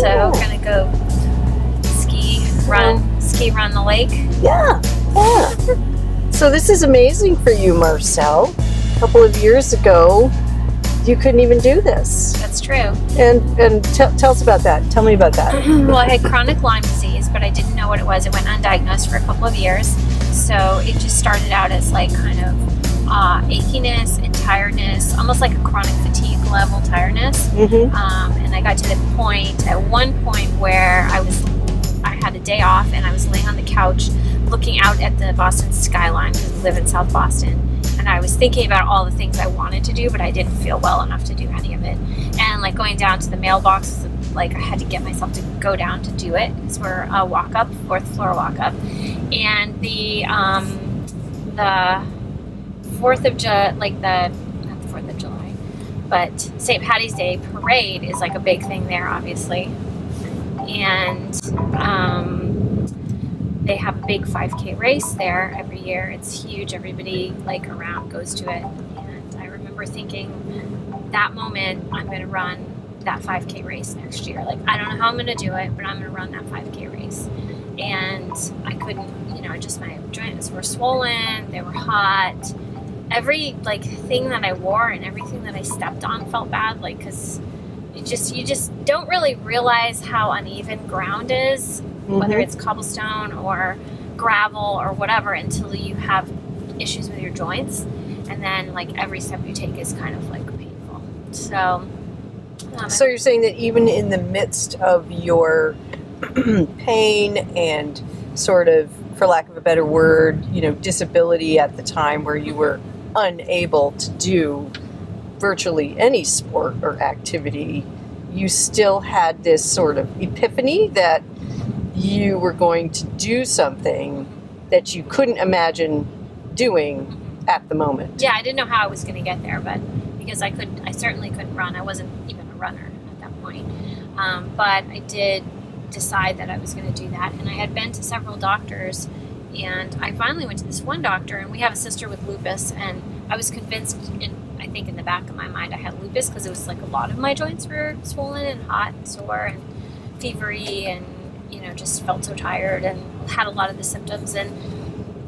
So gonna go ski run the lake. Yeah. So this is amazing for you, Marcel. A couple of years ago, you couldn't even do this. That's true. And tell us about that. Tell me about that. Well, I had chronic Lyme disease, but I didn't know what it was. It went undiagnosed for a couple of years. So it just started out as like kind of achiness and tiredness, almost like a chronic fatigue level tiredness. Mm-hmm. And I got to the point, at one point, where I had a day off and I was laying on the couch looking out at the Boston skyline because we live in South Boston. And I was thinking about all the things I wanted to do, but I didn't feel well enough to do any of it. And like going down to the mailbox, like I had to get myself to go down to do it because we're a walk up, 4th floor walk up. And the 4th of July, like not the 4th of July, but St. Patty's Day parade is like a big thing there, obviously. And they have a big 5K race there every year. It's huge. Everybody like around goes to it. And I remember thinking that moment, I'm going to run that 5K race next year. Like, I don't know how I'm going to do it, but I'm going to run that 5K race. And I couldn't, just my joints were swollen. They were hot. Every like thing that I wore and everything that I stepped on felt bad. Like, cause you just don't really realize how uneven ground is. Mm-hmm. Whether it's cobblestone or gravel or whatever, until you have issues with your joints. And then like every step you take is kind of like painful. So you're saying that even in the midst of your pain and sort of, for lack of a better word, disability at the time where you were unable to do virtually any sport or activity, you still had this sort of epiphany that you were going to do something that you couldn't imagine doing at the moment. Yeah, I didn't know how I was going to get there, but because I certainly couldn't run. I wasn't even a runner at that point. But I did decide that I was going to do that. And I had been to several doctors, and I finally went to this one doctor, and we have a sister with lupus, and I was convinced, I think in the back of my mind, I had lupus because it was like a lot of my joints were swollen and hot and sore and fevery and just felt so tired and had a lot of the symptoms. And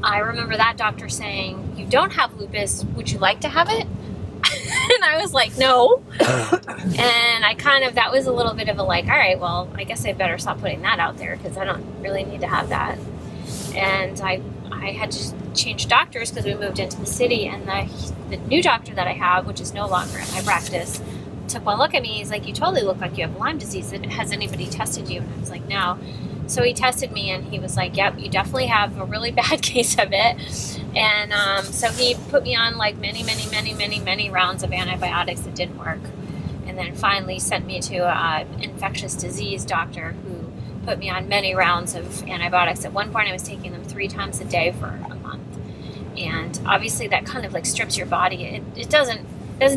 I remember that doctor saying, "You don't have lupus. Would you like to have it?" And I was like, "No." And that was a little bit of a like, all right, well, I guess I better stop putting that out there because I don't really need to have that. And I had to change doctors because we moved into the city, and the new doctor that I have, which is no longer in my practice, took one look at me. He's like, "You totally look like you have Lyme disease. Has anybody tested you?" And I was like, "No." So he tested me, and he was like, "Yep, you definitely have a really bad case of it." And so he put me on like many rounds of antibiotics that didn't work. And then finally sent me to an infectious disease doctor who put me on many rounds of antibiotics. At one point I was taking them 3 times a day for a month. And obviously that kind of like strips your body. It doesn't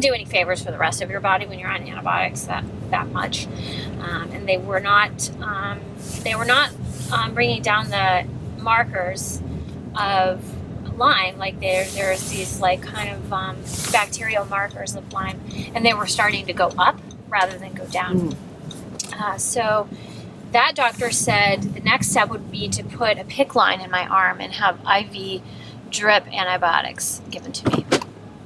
do any favors for the rest of your body when you're on antibiotics that much. And they were not bringing down the markers of Lyme. Like there's these like kind of bacterial markers of Lyme, and they were starting to go up rather than go down. So that doctor said the next step would be to put a PICC line in my arm and have IV drip antibiotics given to me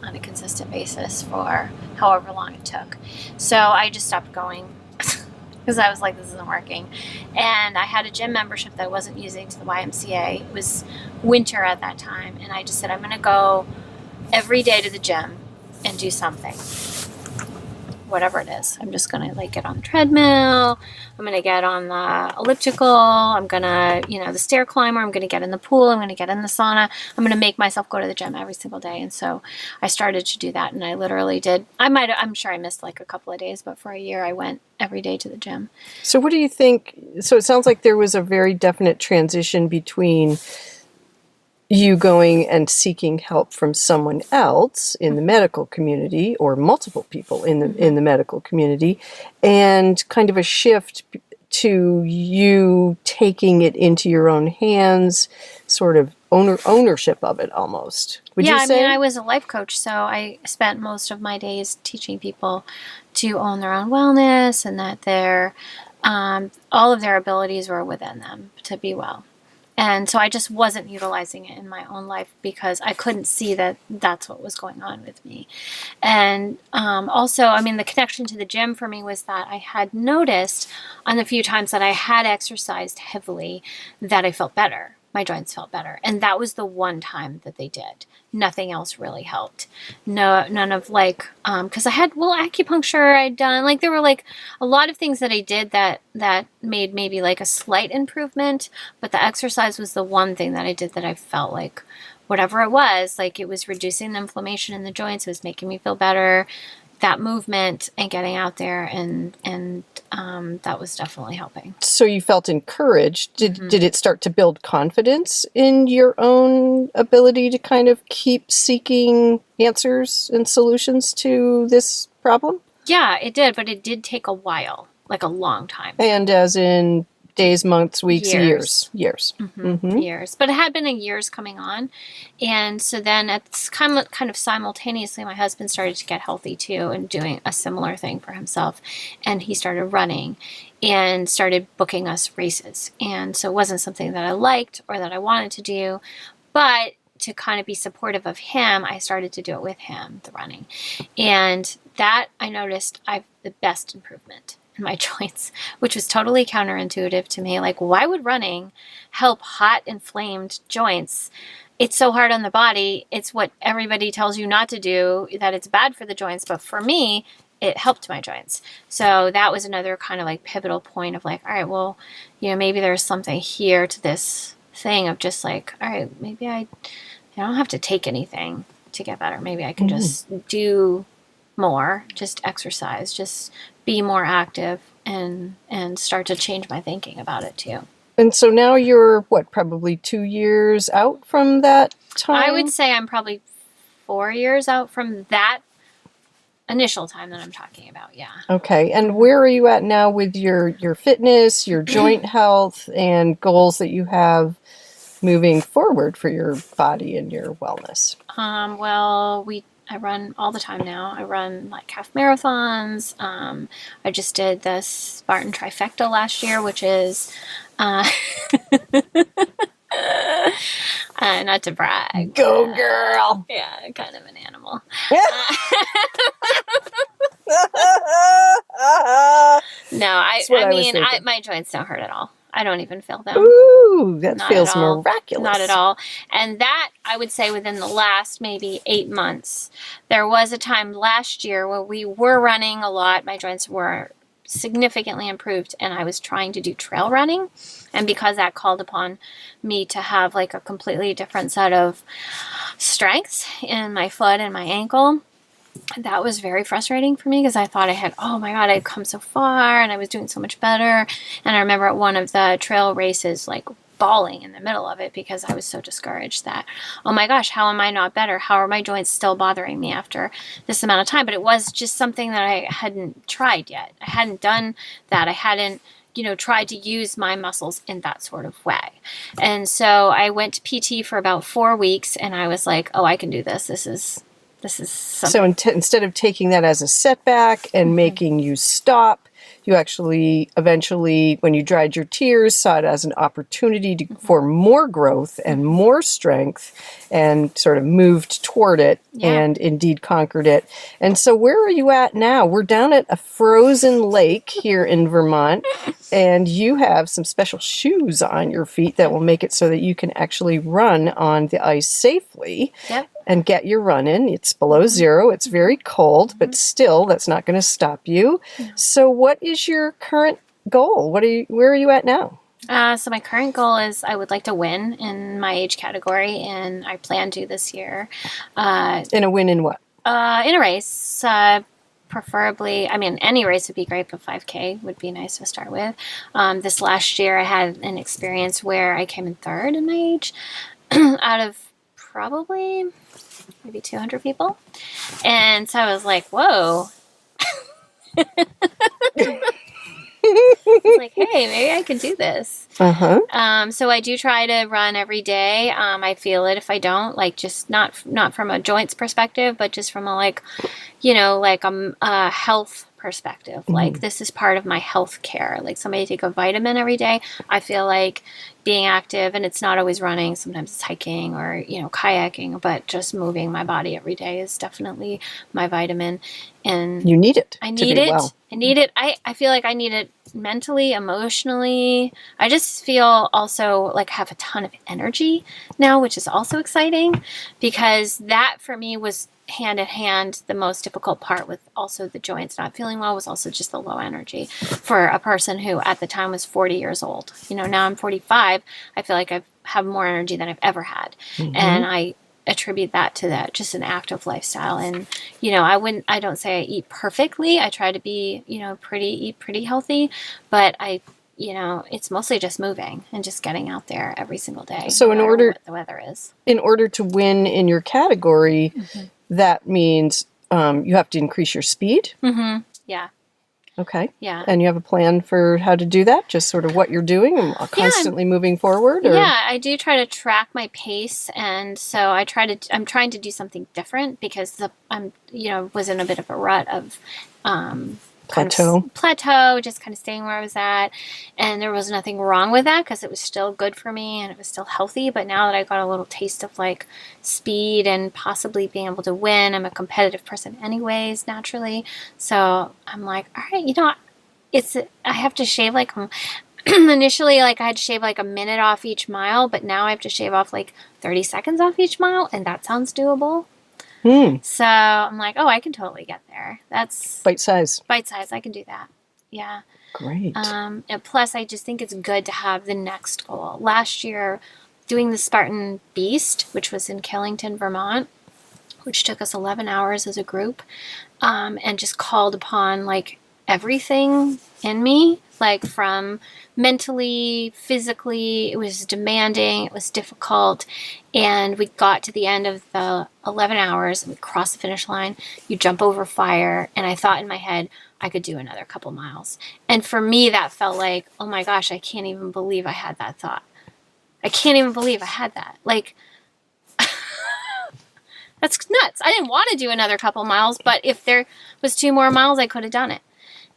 on a consistent basis for however long it took. So I just stopped going because I was like, this isn't working. And I had a gym membership that I wasn't using to the YMCA. It was winter at that time. And I just said, I'm going to go every day to the gym and do something. Whatever it is. I'm just going to like get on the treadmill. I'm going to get on the elliptical. I'm going to, the stair climber. I'm going to get in the pool. I'm going to get in the sauna. I'm going to make myself go to the gym every single day. And so I started to do that. And I literally did. I'm sure I missed like a couple of days, but for a year I went every day to the gym. So what do you think? So it sounds like there was a very definite transition between you going and seeking help from someone else in the medical community, or multiple people in the medical community, and kind of a shift to you taking it into your own hands, sort of ownership of it almost. Would you say? I mean, I was a life coach, so I spent most of my days teaching people to own their own wellness, and that they're all of their abilities were within them to be well. And so I just wasn't utilizing it in my own life because I couldn't see that that's what was going on with me. And also, I mean, the connection to the gym for me was that I had noticed on the few times that I had exercised heavily that I felt better. My joints felt better. And that was the one time that they did. Nothing else really helped. No, none of like, because I had, well, acupuncture I'd done. Like there were like a lot of things that I did that made maybe like a slight improvement. But the exercise was the one thing that I did that I felt like whatever it was, like it was reducing the inflammation in the joints. It was making me feel better. That movement and getting out there and that was definitely helping. So you felt encouraged. Did it start to build confidence in your own ability to kind of keep seeking answers and solutions to this problem? Yeah, it did, but it did take a while, like a long time. And as in days, months, weeks, years. Years. But it had been years coming on. And so then it's kind of simultaneously, my husband started to get healthy too and doing a similar thing for himself. And he started running and started booking us races. And so it wasn't something that I liked or that I wanted to do, but to kind of be supportive of him, I started to do it with him, the running. And that I noticed the best improvement in my joints, which was totally counterintuitive to me. Like, why would running help hot, inflamed joints? It's so hard on the body. It's what everybody tells you not to do, that it's bad for the joints. But for me, it helped my joints. So that was another kind of like pivotal point of like, all right, well, maybe there's something here to this thing of just like, all right, maybe I don't have to take anything to get better. Maybe I can just do more, just exercise, just be more active and start to change my thinking about it too. And so now you're probably 2 years out from that time? I would say I'm probably 4 years out from that initial time that I'm talking about. Yeah. Okay. And where are you at now with your fitness, your joint health, and goals that you have moving forward for your body and your wellness? Well, I run all the time now. I run like half marathons. I just did the Spartan Trifecta last year, which is, not to brag. Go girl! Yeah, kind of an animal. No, I mean, my joints don't hurt at all. I don't even feel them. Ooh, that feels miraculous. Not at all. And that, I would say, within the last maybe 8 months. There was a time last year where we were running a lot. My joints were significantly improved, and I was trying to do trail running. And because that called upon me to have like a completely different set of strengths in my foot and my ankle, that was very frustrating for me because I thought oh my God, I'd come so far and I was doing so much better. And I remember at one of the trail races, like bawling in the middle of it because I was so discouraged that, oh my gosh, how am I not better? How are my joints still bothering me after this amount of time? But it was just something that I hadn't tried yet. I hadn't done that. I hadn't tried to use my muscles in that sort of way. And so I went to PT for about 4 weeks and I was like, oh, I can do this. This is something. So instead of taking that as a setback and making you stop, you actually eventually, when you dried your tears, saw it as an opportunity for more growth and more strength and sort of moved toward it and indeed conquered it. And so where are you at now? We're down at a frozen lake here in Vermont, and you have some special shoes on your feet that will make it so that you can actually run on the ice safely. Yep. And get your run in. It's below zero. It's very cold, but still, that's not going to stop you. So what is your current goal? Where are you at now? So my current goal is I would like to win in my age category, and I plan to this year. In a win in what? In a race. Preferably, I mean, any race would be great, but 5K would be nice to start with. This last year, I had an experience where I came in third in my age out of probably maybe 200 people. And so I was like, whoa. I was like, hey, maybe I can do this. So I do try to run every day. I feel it if I don't, like just not from a joints perspective, but just from a a health perspective. Like, this is part of my health care. Like, somebody take a vitamin every day. I feel like being active, and it's not always running. Sometimes it's hiking or, kayaking, but just moving my body every day is definitely my vitamin. And You need it. I to need be it. well. I need it. I feel like I need it mentally, emotionally. I just feel also like I have a ton of energy now, which is also exciting, because that for me was hand in hand the most difficult part with also the joints not feeling well, was also just the low energy for a person who at the time was 40 years old. Now I'm 45. I feel like I have more energy than I've ever had. And I attribute that to that just an active lifestyle. And I don't say I eat perfectly. I try to be pretty healthy, but it's mostly just moving and just getting out there every single day. So no matter what the weather is. In order to win in your category, that means you have to increase your speed. Yeah. Okay. Yeah. And you have a plan for how to do that? Just sort of what you're doing and constantly moving forward? Or? Yeah, I do try to track my pace, and so I'm trying to do something different, because I'm was in a bit of a rut of plateau, just kind of staying where I was at, and there was nothing wrong with that because it was still good for me and it was still healthy. But now that I got a little taste of like speed and possibly being able to win, I'm a competitive person anyways, naturally. So I'm like, all right, I have to shave like initially, like I had to shave like a minute off each mile, but now I have to shave off like 30 seconds off each mile, and that sounds doable. So I'm like, oh, I can totally get there. That's bite size. Bite size. I can do that. Yeah. Great. And plus, I just think it's good to have the next goal. Last year, doing the Spartan Beast, which was in Killington, Vermont, which took us 11 hours as a group, and just called upon like everything in me, like from mentally, physically. It was demanding, it was difficult, and we got to the end of the 11 hours and we crossed the finish line. You jump over fire, and I thought in my head I could do another couple miles. And for me, that felt like, oh my gosh, I can't even believe I had that thought. I can't even believe I had that. Like, that's nuts. I didn't want to do another couple miles, but if there was 2 more miles, I could have done it.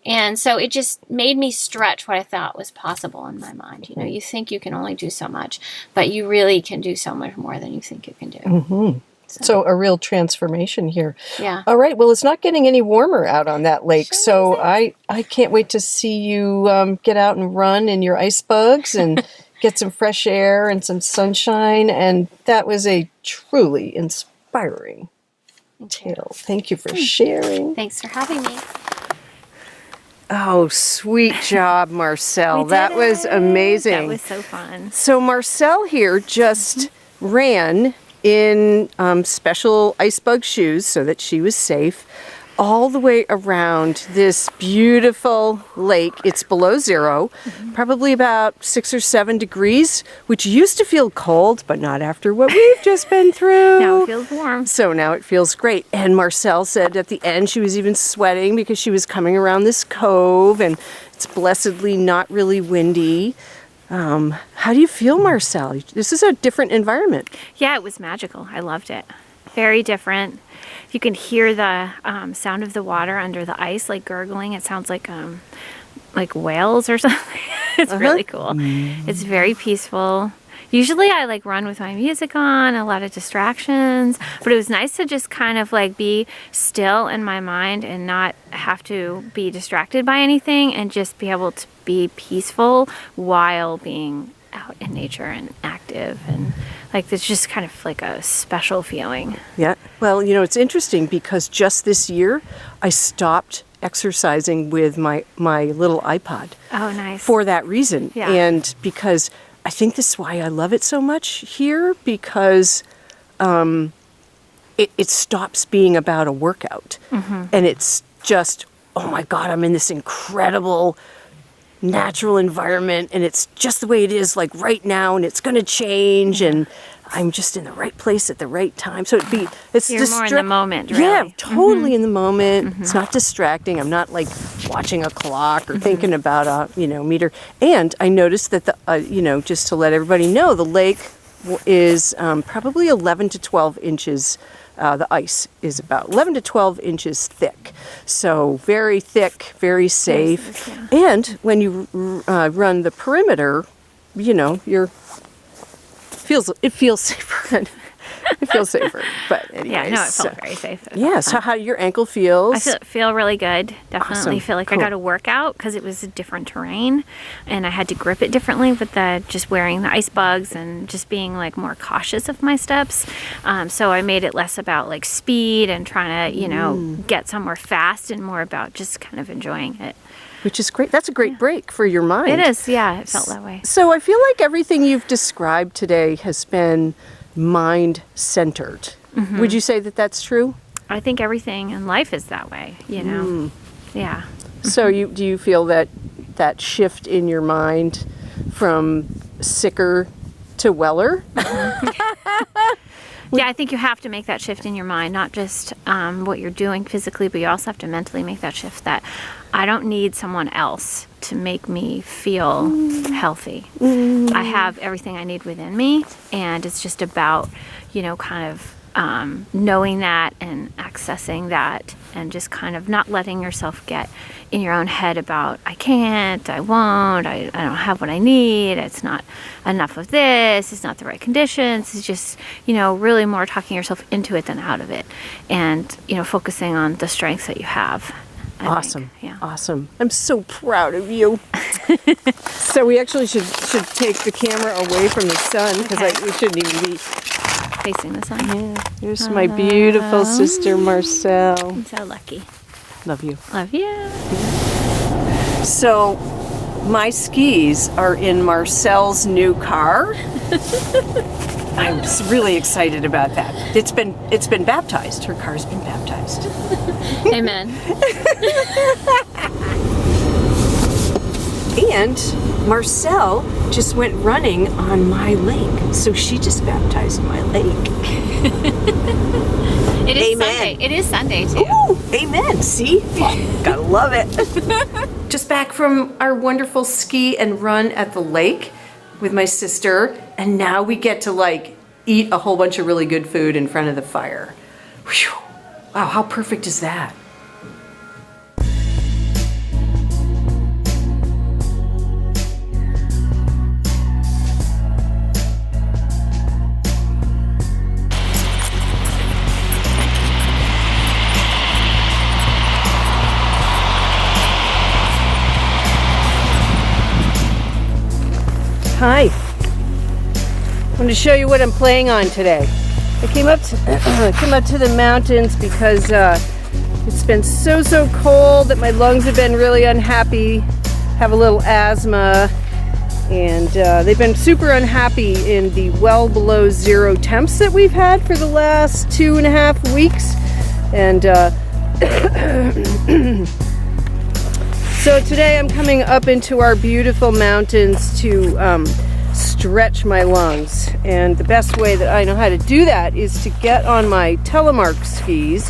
And so it just made me stretch what I thought was possible in my mind. You think you can only do so much, but you really can do so much more than you think you can do. So a real transformation here. Yeah. All right. Well, it's not getting any warmer out on that lake, so I can't wait to see you get out and run in your ice bugs and get some fresh air and some sunshine. And that was a truly inspiring tale. Thank you for sharing. Thanks for having me. Oh, sweet job, Marcelle. That was amazing. That was so fun. So Marcelle here just ran in special ice bug shoes so that she was safe all the way around this beautiful lake. It's below zero, probably about 6 or 7 degrees, which used to feel cold, but not after what we've just been through. Now it feels warm. So now it feels great. And Marcelle said at the end she was even sweating because she was coming around this cove and it's blessedly not really windy. How do you feel, Marcelle? This is a different environment. Yeah, it was magical. I loved it. Very different. You can hear the sound of the water under the ice, like gurgling. It sounds like whales or something. It's really cool. It's very peaceful. Usually I like run with my music on, a lot of distractions, but it was nice to just kind of like be still in my mind and not have to be distracted by anything and just be able to be peaceful while being out in nature and active, and like it's just kind of like a special feeling. Yeah. Well, it's interesting because just this year I stopped exercising with my little iPod. Oh, nice. For that reason. Yeah. And because I think this is why I love it so much here, because it stops being about a workout. And it's just, oh my God, I'm in this incredible natural environment and it's just the way it is like right now, and it's going to change, and I'm just in the right place at the right time. So it's You're more in the moment, really. Yeah, totally in the moment. It's not distracting. I'm not like watching a clock or thinking about a meter. And I noticed that the just to let everybody know, the lake is probably 11 to 12 inches The ice is about 11 to 12 inches thick. So very thick, very safe. Yeah. And when you run the perimeter, you know, it feels safer. It feels safer. But anyways, Yeah, no, it felt very safe. It yeah, felt so fun. how your ankle feels? I feel really good. Definitely Awesome. feel like Cool. I got a workout because it was a different terrain, and I had to grip it differently with the just wearing the ice bugs and just being like more cautious of my steps. So I made it less about like speed and trying to get somewhere fast, and more about just kind of enjoying it. Which is great. That's a great break for your mind. It is, yeah. It felt that way. So I feel like everything you've described today has been mind-centered. Mm-hmm. Would you say that that's true? I think everything in life is that way, you know. Yeah. So do you feel that shift in your mind from sicker to weller? Yeah, I think you have to make that shift in your mind, not just what you're doing physically, but you also have to mentally make that shift that I don't need someone else to make me feel healthy. I have everything I need within me, and it's just about, kind of knowing that and accessing that, and just kind of not letting yourself get in your own head about I can't, I won't, I don't have what I need, it's not enough of this, it's not the right conditions. It's just, really more talking yourself into it than out of it, and, focusing on the strengths that you have. I think. Yeah. Awesome. I'm so proud of you. So we actually should take the camera away from the sun, because Okay. we shouldn't even be. Facing the sun. Yeah, here's my beautiful sister Marcel. I'm so lucky. Love you. Love you. So my skis are in Marcel's new car. I'm really excited about that. It's been baptized. Her car's been baptized. Amen. And Marcel just went running on my lake. So she just baptized my lake. It is Amen. Sunday. It is Sunday too. Ooh, amen. See? Gotta love it. Just back from our wonderful ski and run at the lake with my sister, and now we get to eat a whole bunch of really good food in front of the fire. Whew. Wow, how perfect is that? Hi. I want to show you what I'm playing on today. I came up to the mountains because it's been so cold that my lungs have been really unhappy, have a little asthma, and they've been super unhappy in the well below zero temps that we've had for the last 2.5 weeks. And so today I'm coming up into our beautiful mountains to stretch my lungs. And the best way that I know how to do that is to get on my telemark skis,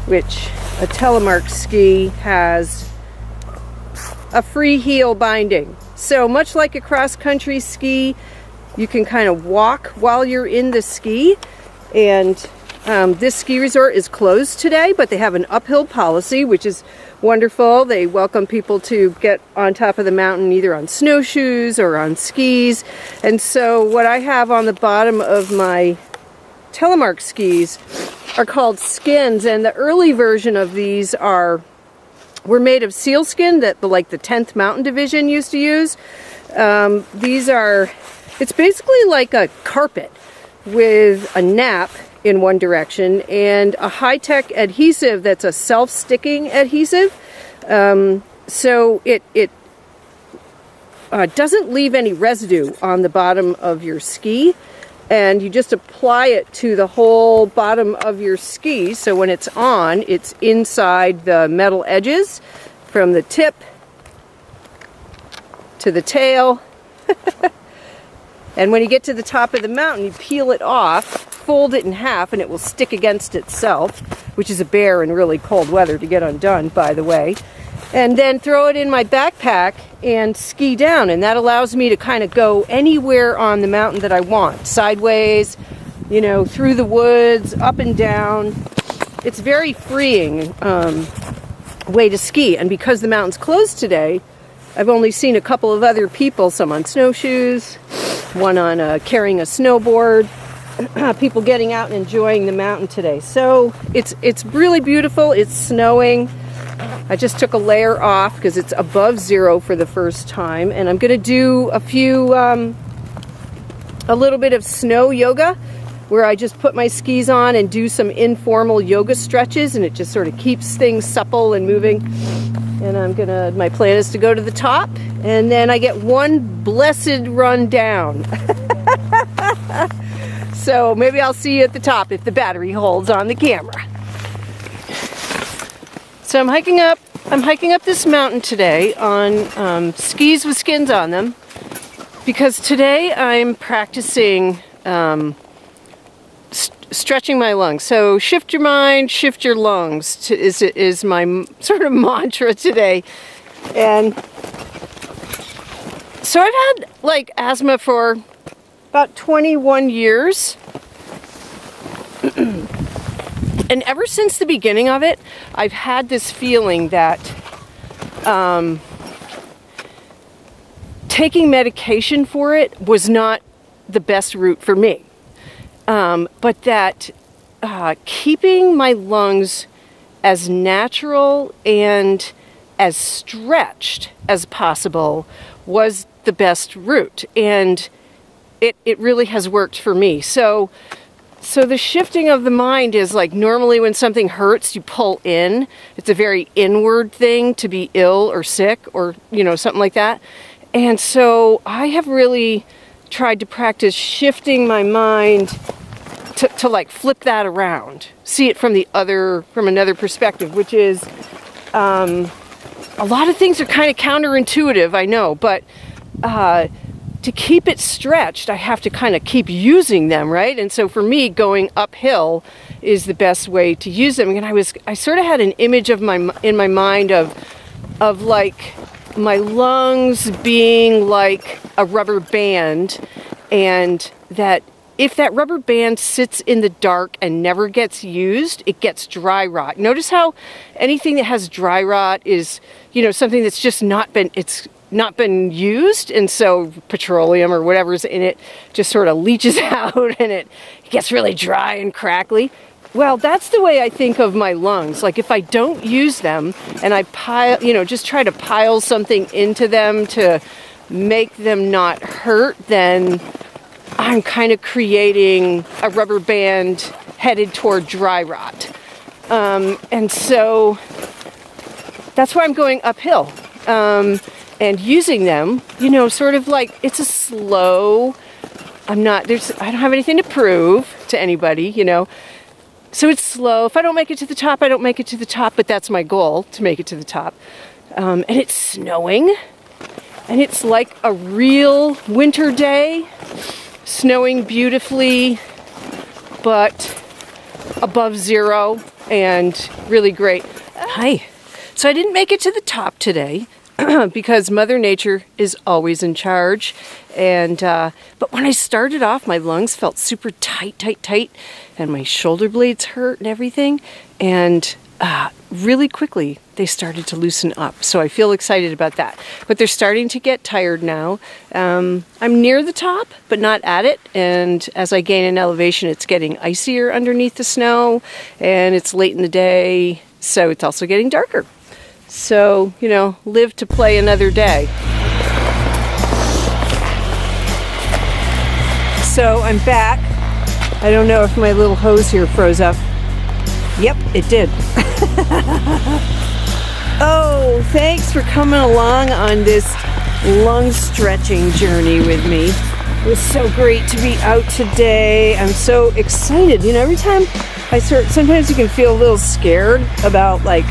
which a telemark ski has a free heel binding. So much like a cross-country ski, you can kind of walk while you're in the ski. And this ski resort is closed today, but they have an uphill policy, which is wonderful. They welcome people to get on top of the mountain either on snowshoes or on skis. And so what I have on the bottom of my telemark skis are called skins, and the early version of these were made of sealskin that the 10th Mountain Division used to use. It's basically like a carpet with a nap in one direction and a high-tech adhesive that's a self-sticking adhesive. So it doesn't leave any residue on the bottom of your ski, and you just apply it to the whole bottom of your ski. So when it's on, it's inside the metal edges from the tip to the tail. And when you get to the top of the mountain, you peel it off, fold it in half, and it will stick against itself, which is a bear in really cold weather to get undone, by the way. And then throw it in my backpack and ski down, and that allows me to kind of go anywhere on the mountain that I want. Sideways, through the woods, up and down. It's very freeing way to ski. And because the mountain's closed today, I've only seen a couple of other people, some on snowshoes, one on carrying a snowboard, people getting out and enjoying the mountain today. So it's really beautiful. It's snowing. I just took a layer off because it's above zero for the first time, and I'm going to do a little bit of snow yoga where I just put my skis on and do some informal yoga stretches, and it just sort of keeps things supple and moving. And my plan is to go to the top, and then I get one blessed run down. So maybe I'll see you at the top if the battery holds on the camera. So I'm hiking up this mountain today on skis with skins on them, because today I'm practicing stretching my lungs. So shift your mind, shift your lungs is my sort of mantra today. And so I've had like asthma for about 21 years. And ever since the beginning of it, I've had this feeling that taking medication for it was not the best route for me. But that keeping my lungs as natural and as stretched as possible was the best route. And it really has worked for me. So the shifting of the mind is like, normally when something hurts, you pull in. It's a very inward thing to be ill or sick or, something like that. And so I have really tried to practice shifting my mind to like flip that around, see it from another perspective, which is, a lot of things are kind of counterintuitive, I know, but, to keep it stretched, I have to kind of keep using them, right? And so for me, going uphill is the best way to use them. And I sort of had an image in my mind of like my lungs being like a rubber band, and that if that rubber band sits in the dark and never gets used, it gets dry rot. Notice how anything that has dry rot is, something that's just not been used, and so petroleum or whatever's in it just sort of leaches out and it gets really dry and crackly. Well, that's the way I think of my lungs. Like if I don't use them and I just try to pile something into them to make them not hurt, then I'm kind of creating a rubber band headed toward dry rot. And so that's why I'm going uphill. And using them, sort of like it's a slow, I don't have anything to prove to anybody, so it's slow. If I don't make it to the top, I don't make it to the top, but that's my goal, to make it to the top. And it's snowing, and it's like a real winter day, snowing beautifully, but above zero, and really great. Hi. So I didn't make it to the top today, because Mother Nature is always in charge. And but when I started off, my lungs felt super tight, and my shoulder blades hurt and everything. And really quickly, they started to loosen up. So I feel excited about that. But they're starting to get tired now. I'm near the top, but not at it. And as I gain in elevation, it's getting icier underneath the snow. And it's late in the day, so it's also getting darker. So, live to play another day. So I'm back. I don't know if my little hose here froze up. Yep, it did. Oh, thanks for coming along on this lung stretching journey with me. It was so great to be out today. I'm so excited. Every time sometimes you can feel a little scared about like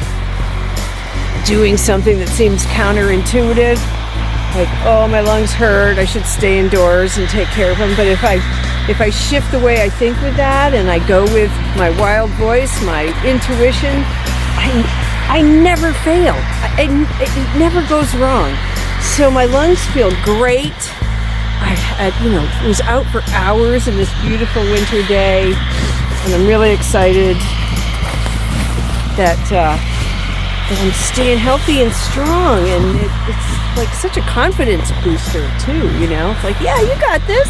doing something that seems counterintuitive, like, oh, my lungs hurt, I should stay indoors and take care of them. But if I shift the way I think with that, and I go with my wild voice, my intuition, I never fail. It never goes wrong. So my lungs feel great. was out for hours in this beautiful winter day, and I'm really excited that I'm staying healthy and strong, and it's like such a confidence booster too. It's like, yeah, you got this.